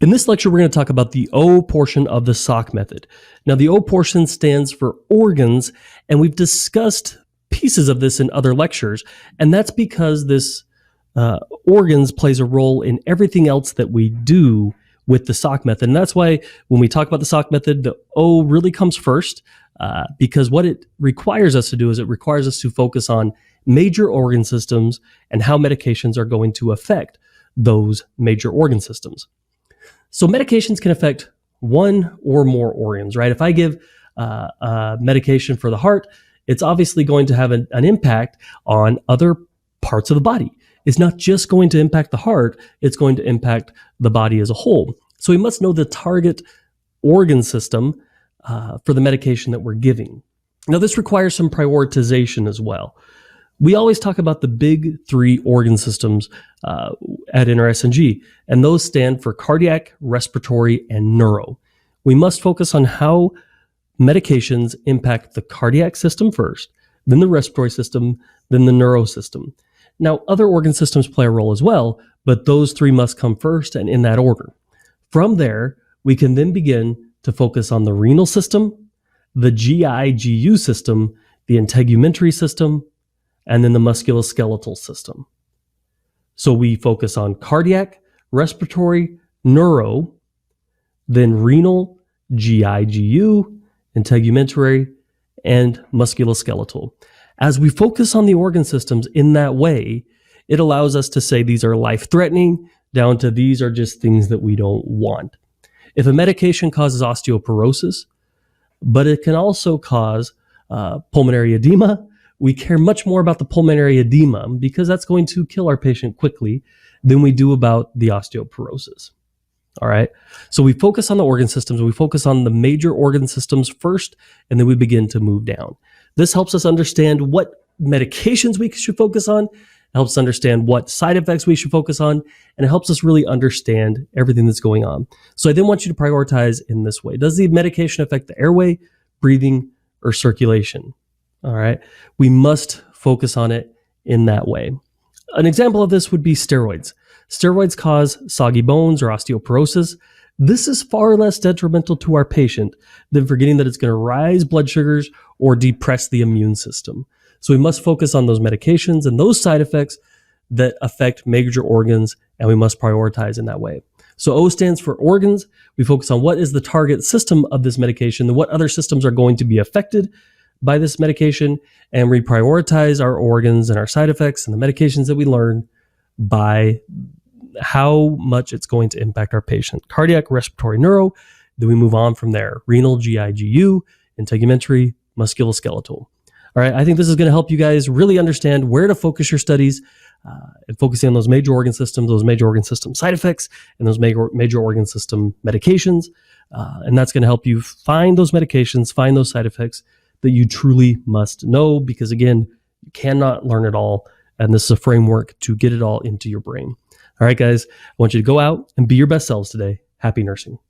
In this lecture, we're going to talk about the O portion of the Salk method. Now, the O portion stands for organs, and we've discussed pieces of this in other lectures, and that's because this organs plays a role in everything else that we do with the Salk method. And that's why when we talk about the Salk method, the O really comes first, because what it requires us to do is it requires us to focus on major organ systems and how medications are going to affect those major organ systems. So medications can affect one or more organs, right? If I give medication for the heart, it's obviously going to have an impact on other parts of the body. It's not just going to impact the heart, it's going to impact the body as a whole. So we must know the target organ system for the medication that we're giving. Now, this requires some prioritization as well. We always talk about the big three organ systems at NRS&G, and those stand for cardiac, respiratory, and neuro. We must focus on how medications impact the cardiac system first, then the respiratory system, then the neuro system. Now, other organ systems play a role as well, but those three must come first and in that order. From there, we can then begin to focus on the renal system, the GI-GU system, the integumentary system, and then the musculoskeletal system. So we focus on cardiac, respiratory, neuro, then renal, GI-GU, integumentary, and musculoskeletal. As we focus on the organ systems in that way, it allows us to say these are life-threatening down to these are just things that we don't want. If a medication causes osteoporosis, but it can also cause pulmonary edema, we care much more about the pulmonary edema because that's going to kill our patient quickly than we do about the osteoporosis. All right. So we focus on the organ systems. We focus on the major organ systems first, and then we begin to move down. This helps us understand what medications we should focus on. It helps us understand what side effects we should focus on, and it helps us really understand everything that's going on. So I then want you to prioritize in this way. Does the medication affect the airway, breathing, or circulation? All right. We must focus on it in that way. An example of this would be steroids. Steroids cause soggy bones or osteoporosis. This is far less detrimental to our patient than forgetting that it's going to rise blood sugars or depress the immune system. So we must focus on those medications and those side effects that affect major organs, and we must prioritize in that way. So O stands for organs. We focus on what is the target system of this medication and what other systems are going to be affected by this medication, and we prioritize our organs and our side effects and the medications that we learn by how much it's going to impact our patient. Cardiac, respiratory, neuro, then we move on from there. Renal, GI-GU, integumentary, musculoskeletal. All right, I think this is going to help you guys really understand where to focus your studies and focusing on those major organ systems, those major organ system side effects, and those major organ system medications. And that's going to help you find those medications, find those side effects that you truly must know, because again, you cannot learn it all. And this is a framework to get it all into your brain. All right, guys, I want you to go out and be your best selves today. Happy nursing.